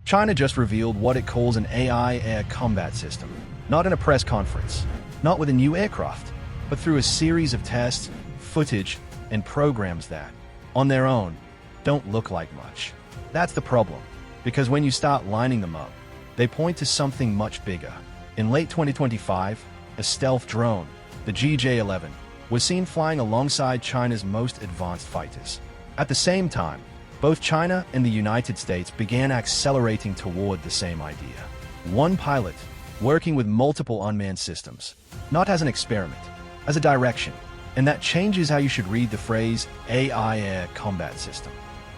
China just revealed what it calls an AI air combat system. Not in a press conference, not with a new aircraft, but through a series of tests, footage, and programs that, on their own, don't look like much. That's the problem, because when you start lining them up, they point to something much bigger. In late 2025, a stealth drone, the GJ-11, was seen flying alongside China's most advanced fighters. At the same time, both China and the United States began accelerating toward the same idea. One pilot, working with multiple unmanned systems, not as an experiment, as a direction. And that changes how you should read the phrase AI air combat system.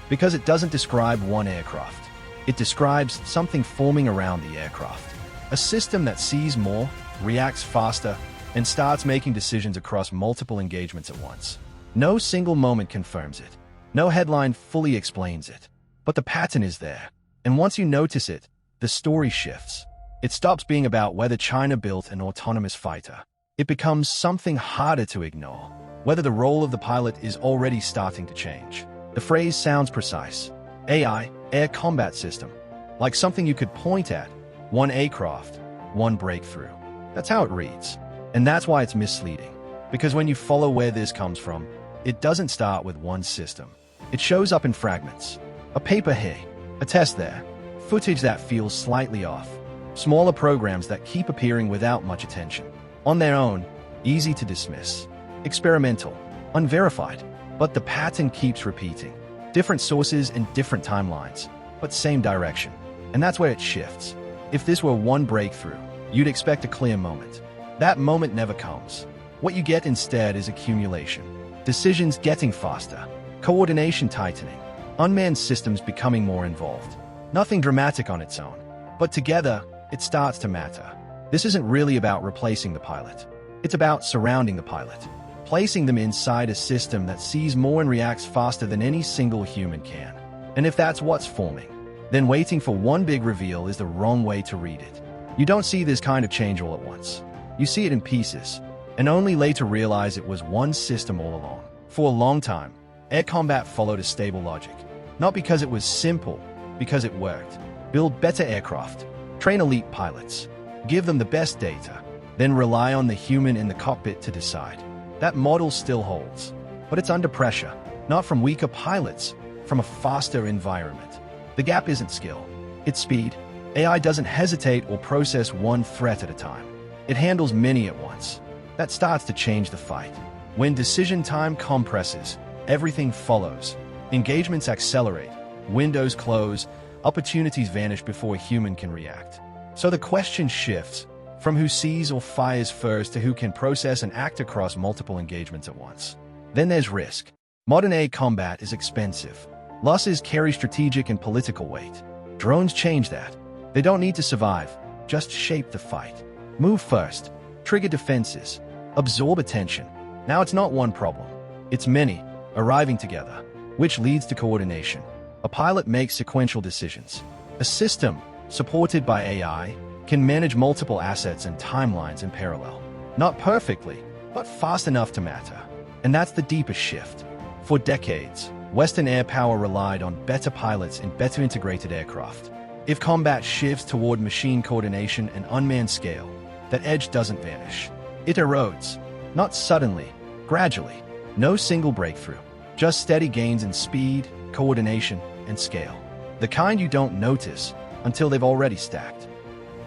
Because it doesn't describe one aircraft. It describes something forming around the aircraft. A system that sees more, reacts faster, and starts making decisions across multiple engagements at once. No single moment confirms it. No headline fully explains it. But the pattern is there. And once you notice it, the story shifts. It stops being about whether China built an autonomous fighter. It becomes something harder to ignore, whether the role of the pilot is already starting to change. The phrase sounds precise. AI, air combat system. Like something you could point at. One aircraft, one breakthrough. That's how it reads. And that's why it's misleading. Because when you follow where this comes from, it doesn't start with one system. It shows up in fragments. A paper here, a test there, footage that feels slightly off, smaller programs that keep appearing without much attention. On their own, easy to dismiss. Experimental, unverified, but the pattern keeps repeating. Different sources and different timelines, but same direction. And that's where it shifts. If this were one breakthrough, you'd expect a clear moment. That moment never comes. What you get instead is accumulation. Decisions getting faster, coordination tightening, unmanned systems becoming more involved. Nothing dramatic on its own, but together, it starts to matter. This isn't really about replacing the pilot. It's about surrounding the pilot, placing them inside a system that sees more and reacts faster than any single human can. And if that's what's forming, then waiting for one big reveal is the wrong way to read it. You don't see this kind of change all at once. You see it in pieces, and only later realize it was one system all along. For a long time, air combat followed a stable logic. Not because it was simple, because it worked. Build better aircraft, train elite pilots, give them the best data, then rely on the human in the cockpit to decide. That model still holds, but it's under pressure, not from weaker pilots, from a faster environment. The gap isn't skill, it's speed. AI doesn't hesitate or process one threat at a time. It handles many at once. That starts to change the fight. When decision time compresses, everything follows. Engagements accelerate, windows close, opportunities vanish before a human can react. So the question shifts from who sees or fires first to who can process and act across multiple engagements at once. Then there's risk. Modern air combat is expensive. Losses carry strategic and political weight. Drones change that. They don't need to survive, just shape the fight. Move first, trigger defenses, absorb attention. Now it's not one problem. It's many, arriving together, which leads to coordination. A pilot makes sequential decisions. A system, supported by AI, can manage multiple assets and timelines in parallel. Not perfectly, but fast enough to matter. And that's the deepest shift. For decades, Western air power relied on better pilots and better integrated aircraft. If combat shifts toward machine coordination and unmanned scale, that edge doesn't vanish. It erodes. Not suddenly, gradually. No single breakthrough. Just steady gains in speed, coordination, and scale. The kind you don't notice until they've already stacked.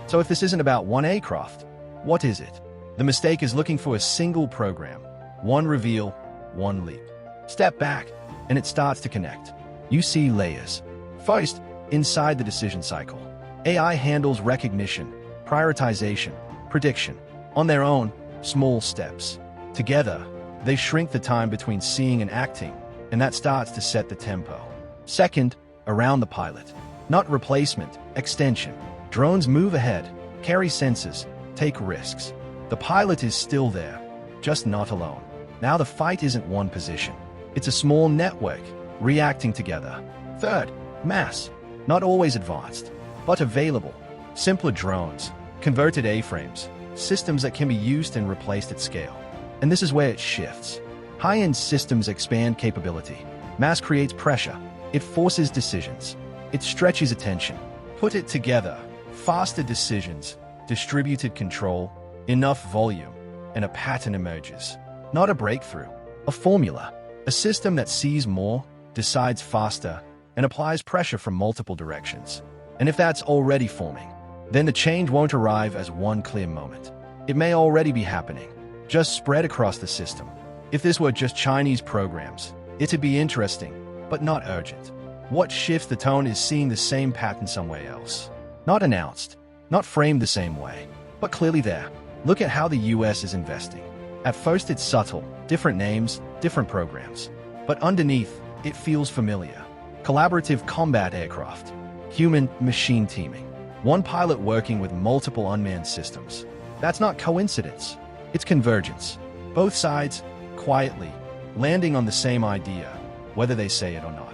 So if this isn't about one aircraft, what is it? The mistake is looking for a single program. One reveal, one leap. Step back, and it starts to connect. You see layers. First, inside the decision cycle, AI handles recognition, prioritization, prediction. On their own, small steps. Together, they shrink the time between seeing and acting, and that starts to set the tempo. Second, around the pilot. Not replacement, extension. Drones move ahead, carry sensors, take risks. The pilot is still there, just not alone. Now the fight isn't one position. It's a small network, reacting together. Third, mass. Not always advanced, but available. Simpler drones, converted A-frames, systems that can be used and replaced at scale. And this is where it shifts. High-end systems expand capability. Mass creates pressure. It forces decisions. It stretches attention. Put it together, faster decisions, distributed control, enough volume, and a pattern emerges. Not a breakthrough, a formula, a system that sees more, decides faster, and applies pressure from multiple directions. And if that's already forming, then the change won't arrive as one clear moment. It may already be happening, just spread across the system. If this were just Chinese programs, it'd be interesting, but not urgent. What shifts the tone is seeing the same pattern somewhere else. Not announced, not framed the same way, but clearly there. Look at how the US is investing. At first it's subtle, different names, different programs. But underneath, it feels familiar. Collaborative combat aircraft, human-machine teaming, one pilot working with multiple unmanned systems. That's not coincidence, it's convergence. Both sides, quietly, landing on the same idea, whether they say it or not.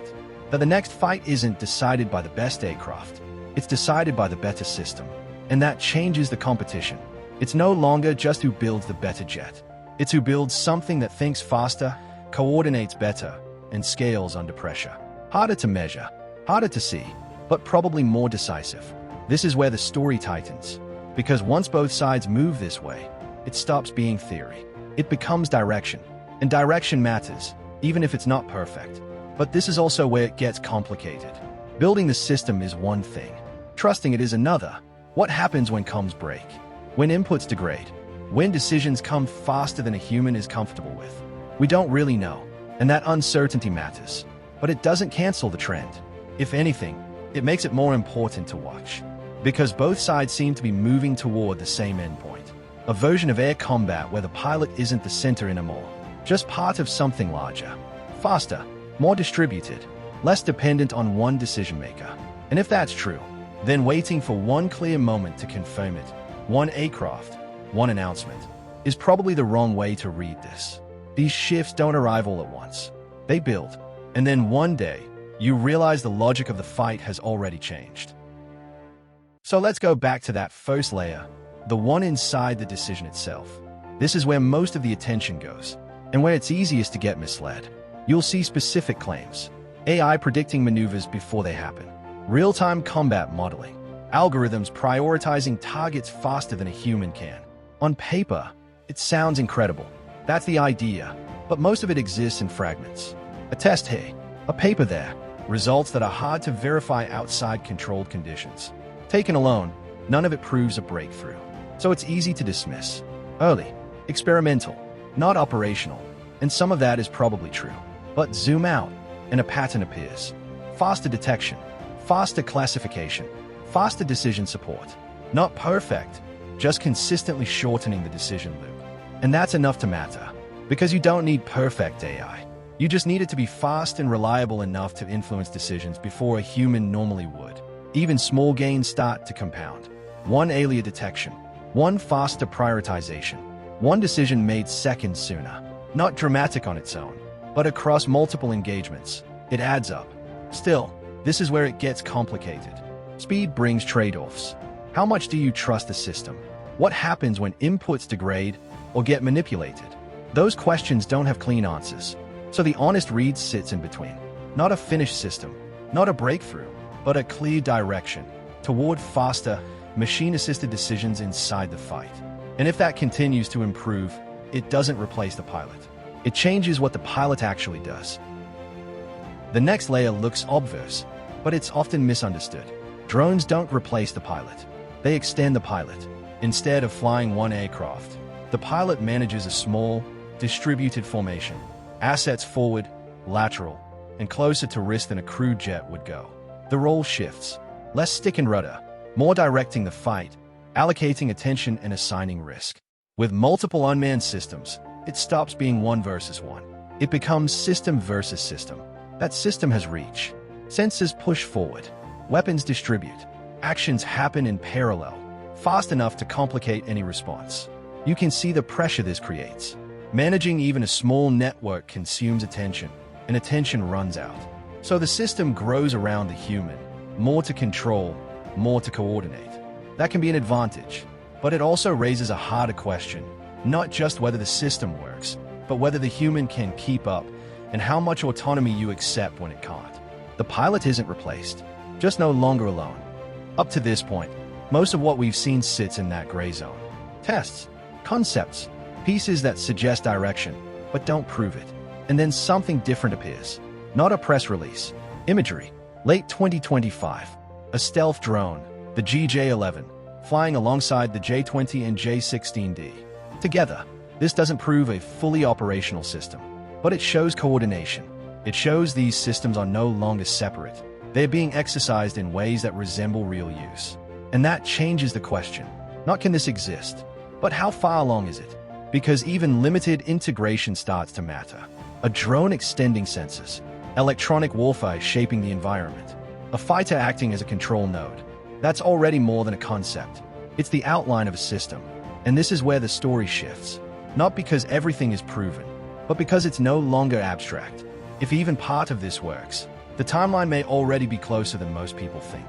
That the next fight isn't decided by the best aircraft, it's decided by the better system. And that changes the competition. It's no longer just who builds the better jet. It's who builds something that thinks faster, coordinates better, and scales under pressure. Harder to measure, harder to see, but probably more decisive. This is where the story tightens. Because once both sides move this way, it stops being theory. It becomes direction. And direction matters, even if it's not perfect. But this is also where it gets complicated. Building the system is one thing. Trusting it is another. What happens when comms break? When inputs degrade? When decisions come faster than a human is comfortable with? We don't really know, and that uncertainty matters. But it doesn't cancel the trend. If anything, it makes it more important to watch. Because both sides seem to be moving toward the same endpoint. A version of air combat where the pilot isn't the center anymore, just part of something larger. Faster, more distributed, less dependent on one decision maker. And if that's true, then waiting for one clear moment to confirm it, one aircraft, one announcement, is probably the wrong way to read this. These shifts don't arrive all at once. They build, and then one day, you realize the logic of the fight has already changed. So let's go back to that first layer, the one inside the decision itself. This is where most of the attention goes, and where it's easiest to get misled. You'll see specific claims, AI predicting maneuvers before they happen, real-time combat modeling, algorithms prioritizing targets faster than a human can. On paper, it sounds incredible. That's the idea, but most of it exists in fragments. A test here, a paper there, results that are hard to verify outside controlled conditions. Taken alone, none of it proves a breakthrough. So it's easy to dismiss. Early, experimental, not operational, and some of that is probably true. But zoom out, and a pattern appears. Faster detection, faster classification, faster decision support. Not perfect, just consistently shortening the decision loop. And that's enough to matter, because you don't need perfect AI. You just need it to be fast and reliable enough to influence decisions before a human normally would. Even small gains start to compound. One alien detection, one faster prioritization, one decision made seconds sooner. Not dramatic on its own, but across multiple engagements, it adds up. Still, this is where it gets complicated. Speed brings trade-offs. How much do you trust the system? What happens when inputs degrade or get manipulated? Those questions don't have clean answers. So the honest read sits in between. Not a finished system, not a breakthrough, but a clear direction toward faster, machine-assisted decisions inside the fight. And if that continues to improve, it doesn't replace the pilot. It changes what the pilot actually does. The next layer looks obvious, but it's often misunderstood. Drones don't replace the pilot. They extend the pilot. Instead of flying one aircraft, the pilot manages a small, distributed formation. Assets forward, lateral, and closer to wrist than a crewed jet would go. The role shifts. Less stick and rudder, more directing the fight, allocating attention and assigning risk. With multiple unmanned systems, it stops being one versus one. It becomes system versus system. That system has reach. Sensors push forward. Weapons distribute. Actions happen in parallel, fast enough to complicate any response. You can see the pressure this creates. Managing even a small network consumes attention, and attention runs out. So the system grows around the human, more to control, more to coordinate. That can be an advantage, but it also raises a harder question, not just whether the system works, but whether the human can keep up and how much autonomy you accept when it can't. The pilot isn't replaced, just no longer alone. Up to this point, most of what we've seen sits in that gray zone. Tests, concepts, pieces that suggest direction, but don't prove it. And then something different appears. Not a press release. Imagery. Late 2025. A stealth drone, the GJ-11, flying alongside the J-20 and J-16D. Together, this doesn't prove a fully operational system, but it shows coordination. It shows these systems are no longer separate. They're being exercised in ways that resemble real use. And that changes the question. Not can this exist, but how far along is it? Because even limited integration starts to matter. A drone extending sensors, electronic warfare shaping the environment, a fighter acting as a control node. That's already more than a concept. It's the outline of a system. And this is where the story shifts. Not because everything is proven, but because it's no longer abstract. If even part of this works, the timeline may already be closer than most people think.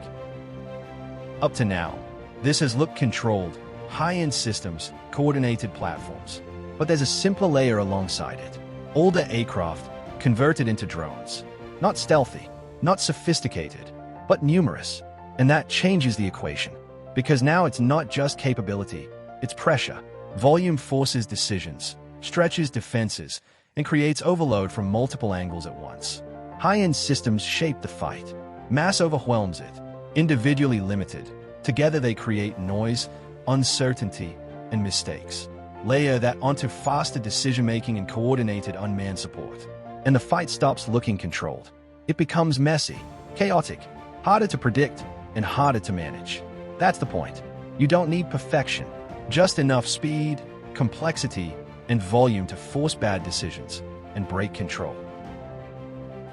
Up to now, this has looked controlled, high-end systems, coordinated platforms. But there's a simpler layer alongside it. Older aircraft converted into drones. Not stealthy, not sophisticated, but numerous. And that changes the equation. Because now it's not just capability, it's pressure. Volume forces decisions, stretches defenses, and creates overload from multiple angles at once. High-end systems shape the fight. Mass overwhelms it. Individually limited, together they create noise, uncertainty, and mistakes. Layer that onto faster decision-making and coordinated unmanned support. And the fight stops looking controlled. It becomes messy, chaotic, harder to predict, and harder to manage. That's the point. You don't need perfection, just enough speed, complexity, and volume to force bad decisions and break control.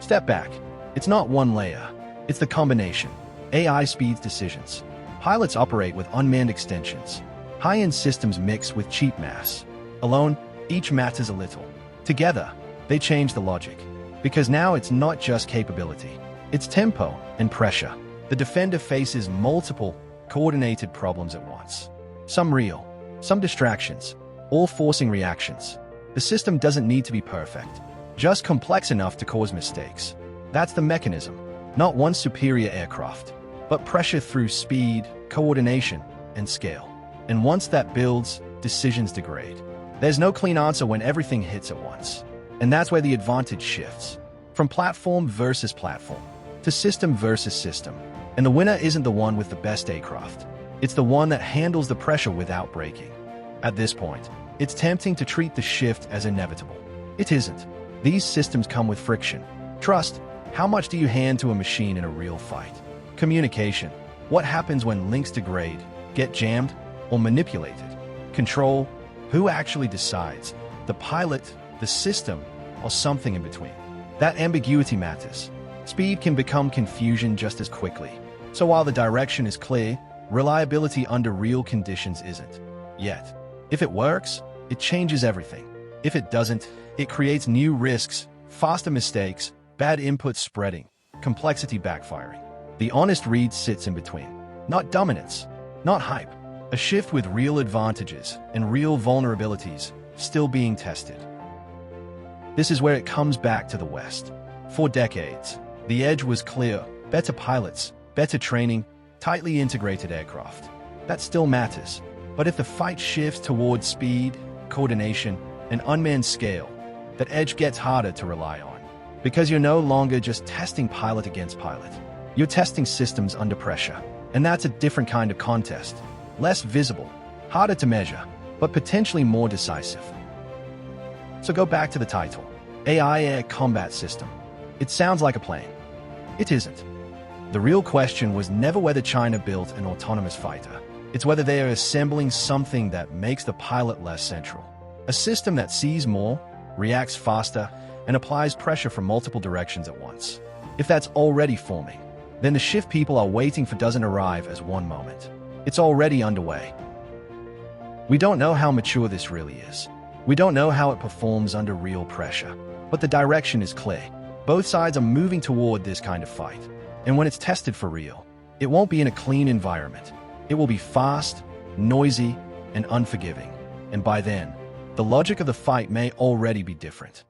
Step back. It's not one layer. It's the combination. AI speeds decisions. Pilots operate with unmanned extensions. High-end systems mix with cheap mass. Alone, each matters a little. Together, they change the logic. Because now it's not just capability. It's tempo and pressure. The defender faces multiple, coordinated problems at once. Some real, some distractions, all forcing reactions. The system doesn't need to be perfect, just complex enough to cause mistakes. That's the mechanism, not one superior aircraft, but pressure through speed, coordination, and scale. And once that builds, decisions degrade. There's no clean answer when everything hits at once. And that's where the advantage shifts. From platform versus platform, to system versus system. And the winner isn't the one with the best aircraft. It's the one that handles the pressure without breaking. At this point, it's tempting to treat the shift as inevitable. It isn't. These systems come with friction. Trust. How much do you hand to a machine in a real fight? Communication. What happens when links degrade, get jammed, or manipulated? Control. Who actually decides? The pilot, the system, or something in between? That ambiguity matters. Speed can become confusion just as quickly. So while the direction is clear, reliability under real conditions isn't. Yet. If it works, it changes everything. If it doesn't, it creates new risks, faster mistakes, bad input spreading, complexity backfiring. The honest read sits in between. Not dominance, not hype. A shift with real advantages and real vulnerabilities still being tested. This is where it comes back to the West. For decades, the edge was clear: better pilots, better training, tightly integrated aircraft. That still matters. But if the fight shifts towards speed, coordination, and unmanned scale, that edge gets harder to rely on. Because you're no longer just testing pilot against pilot. You're testing systems under pressure. And that's a different kind of contest. Less visible, harder to measure, but potentially more decisive. So go back to the title. AI Air Combat System. It sounds like a plane. It isn't. The real question was never whether China built an autonomous fighter. It's whether they are assembling something that makes the pilot less central. A system that sees more, reacts faster, and applies pressure from multiple directions at once. If that's already forming, then the shift people are waiting for doesn't arrive as one moment. It's already underway. We don't know how mature this really is. We don't know how it performs under real pressure. But the direction is clear. Both sides are moving toward this kind of fight. And when it's tested for real, it won't be in a clean environment. It will be fast, noisy, and unforgiving. And by then, the logic of the fight may already be different.